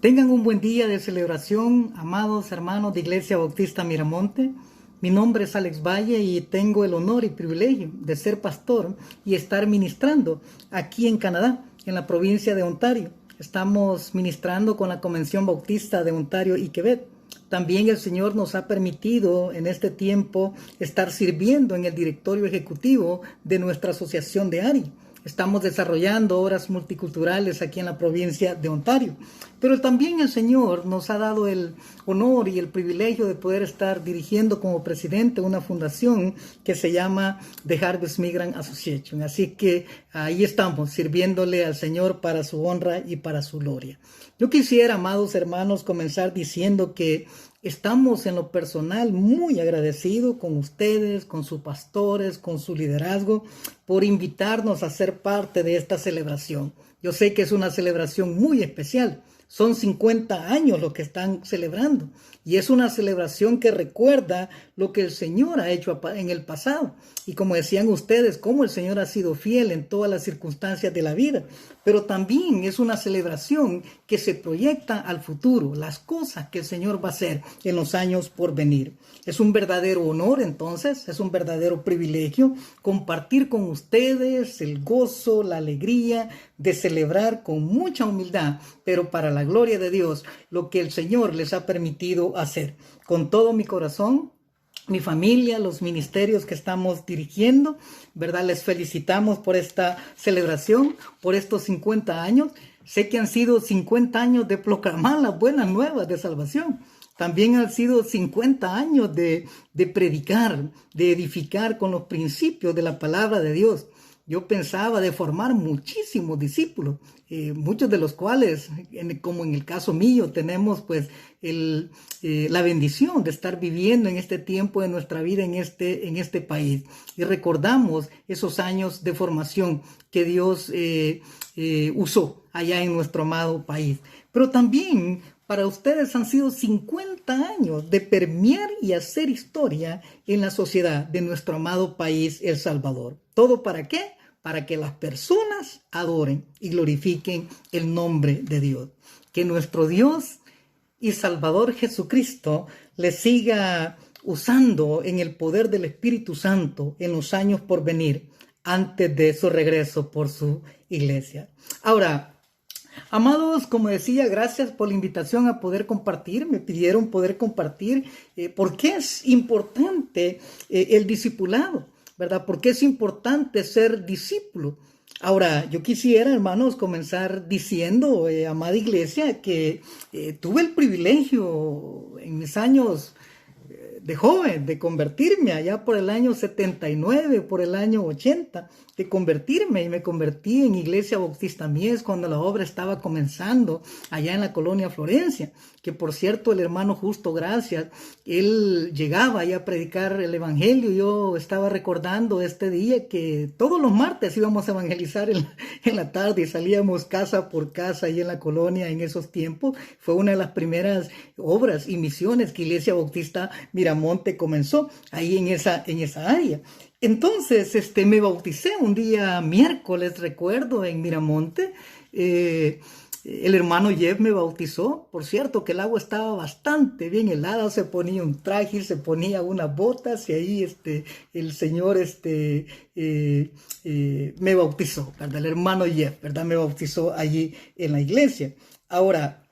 Tengan un buen día de celebración, amados hermanos de Iglesia Bautista Miramonte. Mi nombre es Alex Valle y tengo el honor y privilegio de ser pastor y estar ministrando aquí en Canadá, en la provincia de Ontario. Estamos ministrando con la Convención Bautista de Ontario y Quebec. También el Señor nos ha permitido en este tiempo estar sirviendo en el directorio ejecutivo de nuestra asociación de ARI. Estamos desarrollando obras multiculturales aquí en la provincia de Ontario. Pero también el Señor nos ha dado el honor y el privilegio de poder estar dirigiendo como presidente una fundación que se llama The Harvest Migrant Association. Así que ahí estamos, sirviéndole al Señor para su honra y para su gloria. Yo quisiera, amados hermanos, comenzar diciendo que estamos en lo personal muy agradecidos con ustedes, con sus pastores, con su liderazgo, por invitarnos a ser parte de esta celebración. Yo sé que es una celebración muy especial. Son 50 años lo que están celebrando y es una celebración que recuerda lo que el Señor ha hecho en el pasado. Y como decían ustedes, cómo el Señor ha sido fiel en todas las circunstancias de la vida. Pero también es una celebración que se proyecta al futuro, las cosas que el Señor va a hacer en los años por venir. Es un verdadero honor, entonces, es un verdadero privilegio compartir con ustedes el gozo, la alegría de celebrar con mucha humildad, pero para la gloria de Dios, lo que el Señor les ha permitido hacer. Con todo mi corazón, mi familia, los ministerios que estamos dirigiendo, ¿verdad? Les felicitamos por esta celebración, por estos 50 años. Sé que han sido 50 años de proclamar las buenas nuevas de salvación. También han sido 50 años de predicar, de edificar con los principios de la palabra de Dios. Yo pensaba de formar muchísimos discípulos, muchos de los cuales, como en el caso mío, tenemos pues la bendición de estar viviendo en este tiempo de nuestra vida en este país. Y recordamos esos años de formación que Dios usó allá en nuestro amado país. Pero también para ustedes han sido 50 años de permear y hacer historia en la sociedad de nuestro amado país, El Salvador. ¿Todo para qué? Para que las personas adoren y glorifiquen el nombre de Dios. Que nuestro Dios y Salvador Jesucristo les siga usando en el poder del Espíritu Santo en los años por venir, antes de su regreso por su iglesia. Ahora, amados, como decía, gracias por la invitación a poder compartir. Me pidieron poder compartir por qué es importante el discipulado, ¿verdad? ¿Por qué es importante ser discípulo? Ahora, yo quisiera, hermanos, comenzar diciendo, amada iglesia, que tuve el privilegio en mis años de joven, de convertirme allá por el año 79, por el año 80, de convertirme, y me convertí en Iglesia Bautista Mies cuando la obra estaba comenzando allá en la colonia Florencia, que por cierto el hermano Justo Gracias, él llegaba allá a predicar el evangelio. Yo estaba recordando este día que todos los martes íbamos a evangelizar en la tarde y salíamos casa por casa ahí en la colonia en esos tiempos. Fue una de las primeras obras y misiones que Iglesia Bautista Miramonte comenzó ahí en esa área. Entonces, me bauticé un día miércoles, recuerdo, en Miramonte. El hermano Jeff me bautizó. Por cierto, que el agua estaba bastante bien helada. Se ponía un traje, se ponía unas botas y ahí el Señor me bautizó, ¿verdad? El hermano Jeff, ¿verdad? Me bautizó allí en la iglesia. Ahora,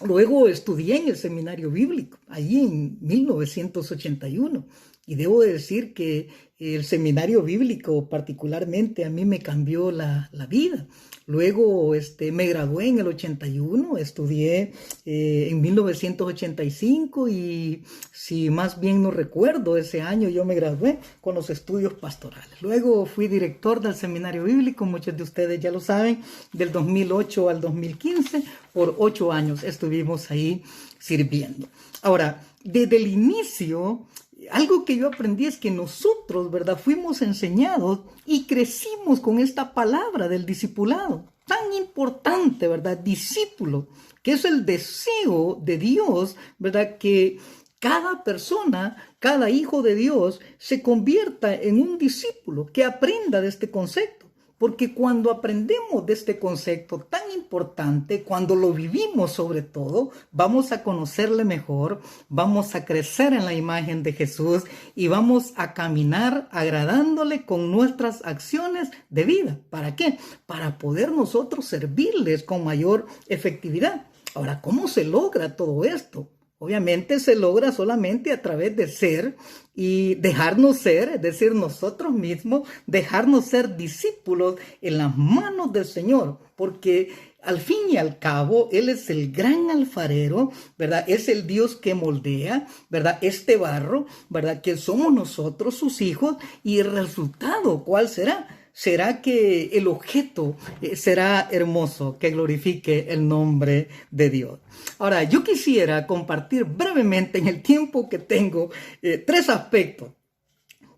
luego estudié en el seminario bíblico, allí en 1981. Y debo decir que el seminario bíblico particularmente a mí me cambió la vida. Luego me gradué en el 81, estudié en 1985 y si más bien no recuerdo, ese año yo me gradué con los estudios pastorales. Luego fui director del seminario bíblico, muchos de ustedes ya lo saben, del 2008 al 2015, por 8 años estuvimos ahí sirviendo. Ahora, desde el inicio, algo que yo aprendí es que nosotros, ¿verdad?, fuimos enseñados y crecimos con esta palabra del discipulado. Tan importante, ¿verdad? Discípulo, que es el deseo de Dios, ¿verdad?, que cada persona, cada hijo de Dios se convierta en un discípulo, que aprenda de este concepto. Porque cuando aprendemos de este concepto tan importante, cuando lo vivimos sobre todo, vamos a conocerle mejor, vamos a crecer en la imagen de Jesús y vamos a caminar agradándole con nuestras acciones de vida. ¿Para qué? Para poder nosotros servirles con mayor efectividad. Ahora, ¿cómo se logra todo esto? Obviamente se logra solamente a través de ser y dejarnos ser, es decir, nosotros mismos, dejarnos ser discípulos en las manos del Señor, porque al fin y al cabo, Él es el gran alfarero, ¿verdad? Es el Dios que moldea, ¿verdad? Este barro, ¿verdad? Que somos nosotros, sus hijos, y el resultado, ¿cuál será? Será que el objeto será hermoso, que glorifique el nombre de Dios. Ahora, yo quisiera compartir brevemente en el tiempo que tengo 3 aspectos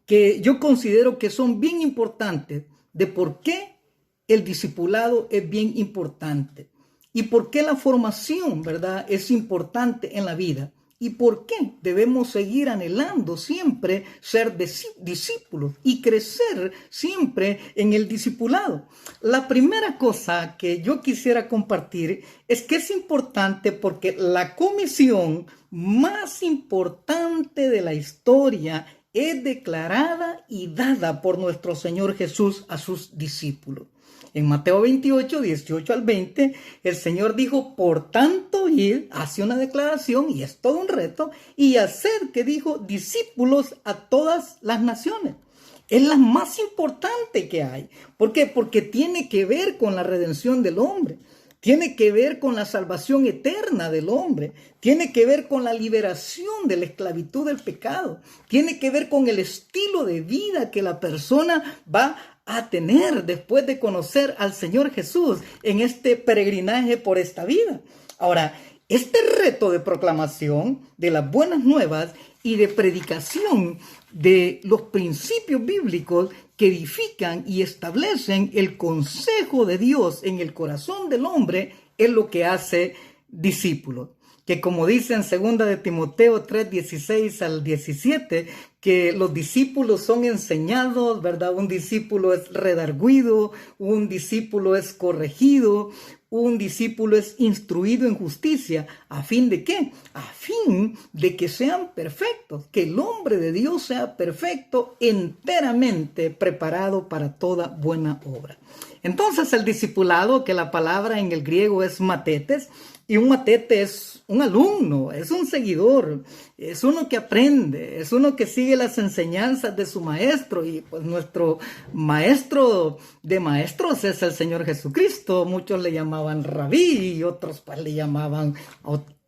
que yo considero que son bien importantes de por qué el discipulado es bien importante y por qué la formación, ¿verdad?, es importante en la vida. ¿Y por qué debemos seguir anhelando siempre ser discípulos y crecer siempre en el discipulado? La primera cosa que yo quisiera compartir es que es importante porque la comisión más importante de la historia es declarada y dada por nuestro Señor Jesús a sus discípulos. En Mateo 28, 18 al 20, el Señor dijo, por tanto, id, hace una declaración, y es todo un reto, y hacer, que dijo, discípulos a todas las naciones. Es la más importante que hay. ¿Por qué? Porque tiene que ver con la redención del hombre. Tiene que ver con la salvación eterna del hombre. Tiene que ver con la liberación de la esclavitud del pecado. Tiene que ver con el estilo de vida que la persona va a tener después de conocer al Señor Jesús en este peregrinaje por esta vida. Ahora, este reto de proclamación de las buenas nuevas y de predicación de los principios bíblicos que edifican y establecen el consejo de Dios en el corazón del hombre es lo que hace discípulos. Que como dice en 2 de Timoteo 3, 16 al 17, que los discípulos son enseñados, ¿verdad? Un discípulo es redarguido, un discípulo es corregido, un discípulo es instruido en justicia. ¿A fin de qué? A fin de que sean perfectos, que el hombre de Dios sea perfecto, enteramente preparado para toda buena obra. Entonces el discipulado, que la palabra en el griego es matetes, y un matete es un alumno, es un seguidor, es uno que aprende, es uno que sigue las enseñanzas de su maestro. Y pues nuestro maestro de maestros es el Señor Jesucristo. Muchos le llamaban rabí y otros pues le llamaban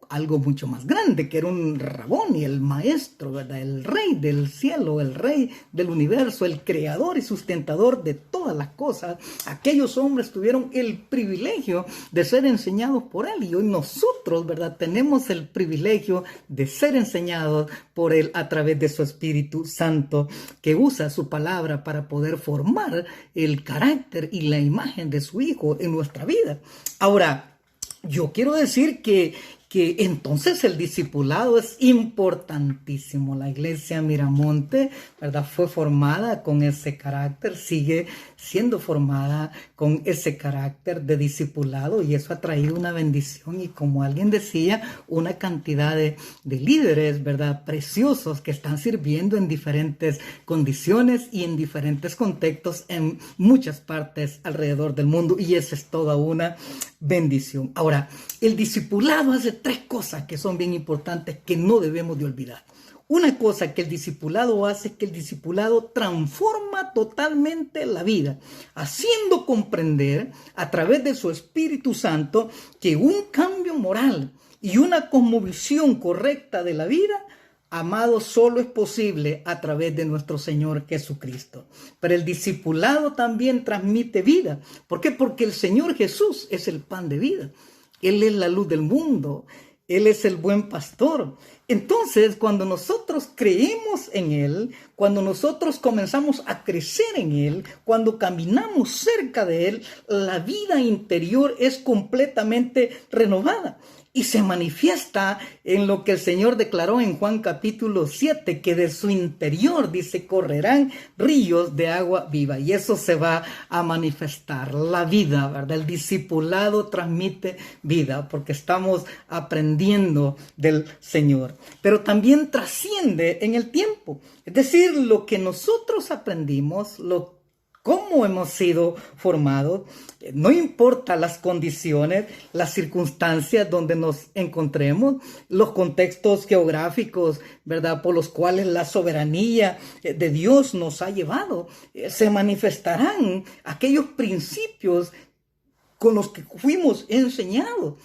algo mucho más grande, que era un rabón y el maestro, ¿verdad? El rey del cielo, el rey del universo, el creador y sustentador de todas las cosas. Aquellos hombres tuvieron el privilegio de ser enseñados por él y hoy nosotros, ¿verdad?, tenemos el privilegio de ser enseñados por él a través de su Espíritu Santo, que usa su palabra para poder formar el carácter y la imagen de su Hijo en nuestra vida. Ahora, yo quiero decir que entonces el discipulado es importantísimo. La iglesia Miramonte, ¿verdad?, fue formada con ese carácter, sigue siendo formada con ese carácter de discipulado y eso ha traído una bendición y, como alguien decía, una cantidad de líderes, ¿verdad?, preciosos que están sirviendo en diferentes condiciones y en diferentes contextos en muchas partes alrededor del mundo y esa es toda una bendición. Ahora, el discipulado hace 3 cosas que son bien importantes que no debemos de olvidar. Una cosa que el discipulado hace es que el discipulado transforma totalmente la vida, haciendo comprender a través de su Espíritu Santo que un cambio moral y una cosmovisión correcta de la vida, amado, solo es posible a través de nuestro Señor Jesucristo. Pero el discipulado también transmite vida. ¿Por qué? Porque el Señor Jesús es el pan de vida. Él es la luz del mundo. Él es el buen pastor. Entonces, cuando nosotros creemos en Él, cuando nosotros comenzamos a crecer en Él, cuando caminamos cerca de Él, la vida interior es completamente renovada. y se manifiesta en lo que el Señor declaró en Juan capítulo 7, que de su interior, dice, correrán ríos de agua viva. Y eso se va a manifestar, la vida, ¿verdad? El discipulado transmite vida porque estamos aprendiendo del Señor. Pero también trasciende en el tiempo. Es decir, lo que nosotros aprendimos, cómo hemos sido formados, no importa las condiciones, las circunstancias donde nos encontremos, los contextos geográficos, ¿verdad?, por los cuales la soberanía de Dios nos ha llevado, se manifestarán aquellos principios con los que fuimos enseñados.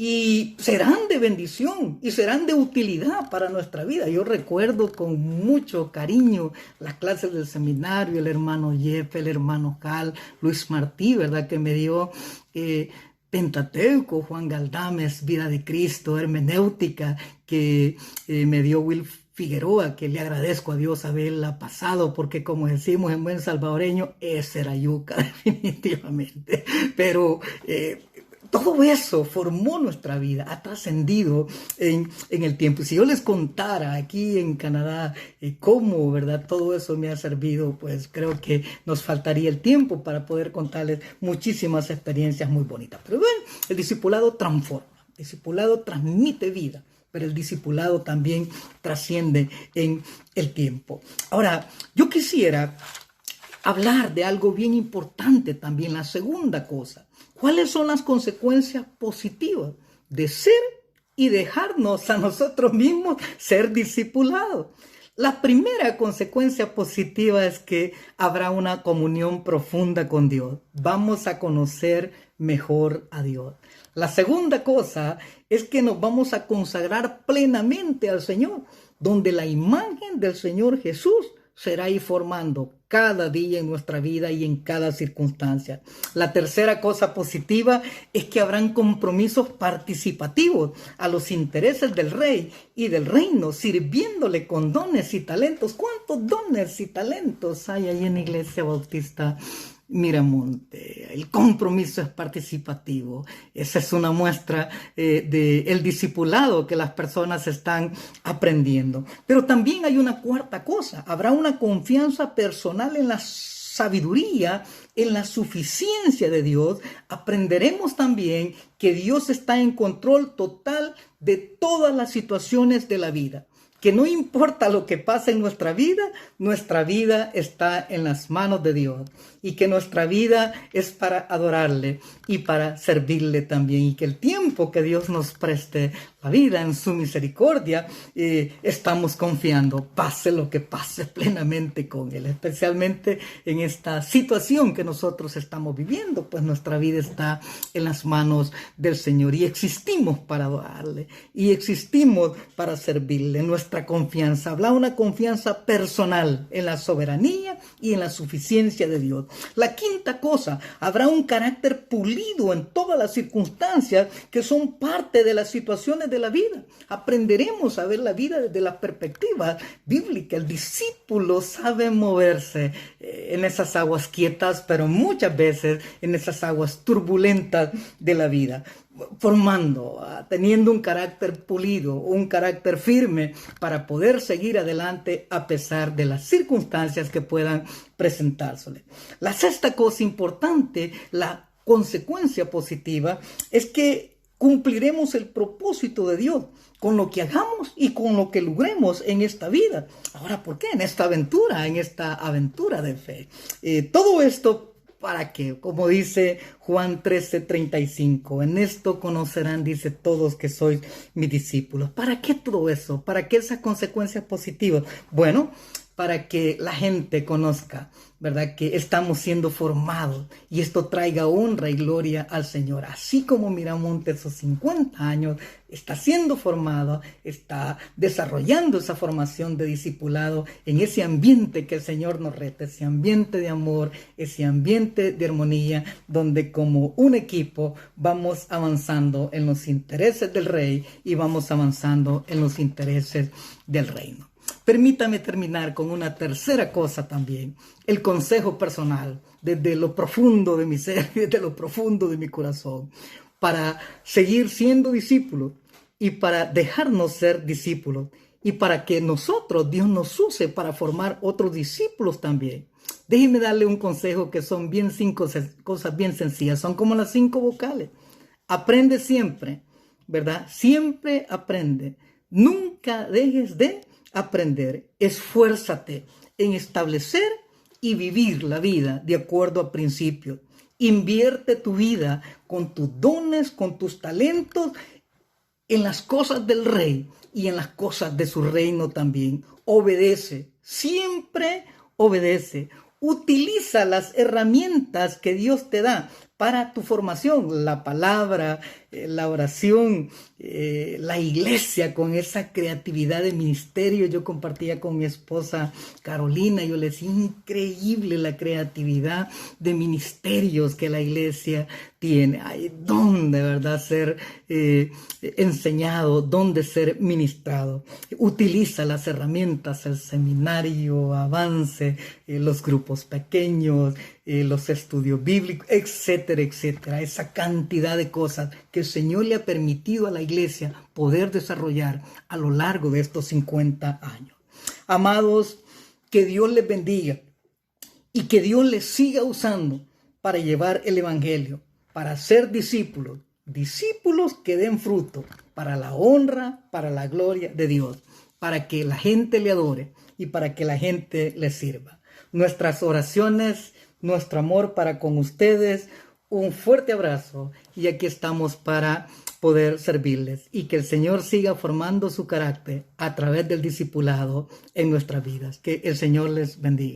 Y serán de bendición y serán de utilidad para nuestra vida. Yo recuerdo con mucho cariño las clases del seminario, el hermano Jeff, el hermano Cal, Luis Martí, ¿verdad?, que me dio Pentateuco, Juan Galdames, Vida de Cristo, hermenéutica, que me dio Will Figueroa, que le agradezco a Dios haberla pasado, porque como decimos en buen salvadoreño, esa era yuca, definitivamente. Pero todo eso formó nuestra vida, ha trascendido en el tiempo. Si yo les contara aquí en Canadá cómo, ¿verdad?, todo eso me ha servido, pues creo que nos faltaría el tiempo para poder contarles muchísimas experiencias muy bonitas. Pero bueno, el discipulado transforma, el discipulado transmite vida, pero el discipulado también trasciende en el tiempo. Ahora, yo quisiera hablar de algo bien importante también, la segunda cosa. ¿Cuáles son las consecuencias positivas de ser y dejarnos a nosotros mismos ser discipulados? La primera consecuencia positiva es que habrá una comunión profunda con Dios. Vamos a conocer mejor a Dios. La segunda cosa es que nos vamos a consagrar plenamente al Señor, donde la imagen del Señor Jesús será ir formando cada día en nuestra vida y en cada circunstancia. La tercera cosa positiva es que habrán compromisos participativos a los intereses del Rey y del reino, sirviéndole con dones y talentos. ¿Cuántos dones y talentos hay ahí en Iglesia Bautista Miramonte? El compromiso es participativo. Esa es una muestra del discipulado que las personas están aprendiendo. Pero también hay una cuarta cosa. Habrá una confianza personal en la sabiduría, en la suficiencia de Dios. Aprenderemos también que Dios está en control total de todas las situaciones de la vida. Que no importa lo que pase en nuestra vida está en las manos de Dios. Y que nuestra vida es para adorarle y para servirle también. Y que el tiempo que Dios nos preste, la vida en su misericordia, estamos confiando, pase lo que pase, plenamente con Él. Especialmente en esta situación que nosotros estamos viviendo, pues nuestra vida está en las manos del Señor. Y existimos para adorarle. Y existimos para servirle. Nuestra confianza, habla una confianza personal en la soberanía y en la suficiencia de Dios. La quinta cosa, habrá un carácter pulido en todas las circunstancias que son parte de las situaciones de la vida. Aprenderemos a ver la vida desde la perspectiva bíblica. El discípulo sabe moverse en esas aguas quietas, pero muchas veces en esas aguas turbulentas de la vida, formando, teniendo un carácter pulido, un carácter firme para poder seguir adelante a pesar de las circunstancias que puedan presentársele. La sexta cosa importante, la consecuencia positiva, es que cumpliremos el propósito de Dios con lo que hagamos y con lo que logremos en esta vida. Ahora, ¿por qué? En esta aventura de fe. Todo esto para que, como dice Juan 13:35, en esto conocerán, dice, todos que sois mis discípulos. ¿Para qué todo eso? ¿Para qué esas consecuencias positivas? Bueno, para que la gente conozca, ¿verdad?, que estamos siendo formados y esto traiga honra y gloria al Señor. Así como Miramonte esos 50 años está siendo formado, está desarrollando esa formación de discipulado en ese ambiente que el Señor nos reta, ese ambiente de amor, ese ambiente de armonía, donde como un equipo vamos avanzando en los intereses del Rey y vamos avanzando en los intereses del reino. Permítame terminar con una tercera cosa también, el consejo personal, desde lo profundo de mi ser, desde lo profundo de mi corazón, para seguir siendo discípulos. y para dejarnos ser discípulos y para que nosotros, Dios nos use para formar otros discípulos también. Déjenme darle un consejo que son bien 5 cosas bien sencillas, son como las 5 vocales. Aprende siempre, ¿verdad? Siempre aprende. Nunca dejes de aprender. Esfuérzate en establecer y vivir la vida de acuerdo a principios. Invierte tu vida con tus dones, con tus talentos, en las cosas del rey y en las cosas de su reino también. Obedece, siempre obedece. Utiliza las herramientas que Dios te da para tu formación, la palabra, la oración, la iglesia con esa creatividad de ministerio. Yo compartía con mi esposa Carolina, yo le decía, increíble la creatividad de ministerios que la iglesia tiene. Hay donde, ¿verdad?, ser enseñado, donde ser ministrado. Utiliza las herramientas, el seminario, avance, los grupos pequeños, los estudios bíblicos, etcétera, etcétera. Esa cantidad de cosas que el Señor le ha permitido a la iglesia poder desarrollar a lo largo de estos 50 años. Amados, que Dios les bendiga y que Dios les siga usando para llevar el evangelio, para ser discípulos, discípulos que den fruto para la honra, para la gloria de Dios, para que la gente le adore y para que la gente le sirva. Nuestras oraciones, nuestro amor para con ustedes, un fuerte abrazo y aquí estamos para poder servirles y que el Señor siga formando su carácter a través del discipulado en nuestras vidas. Que el Señor les bendiga.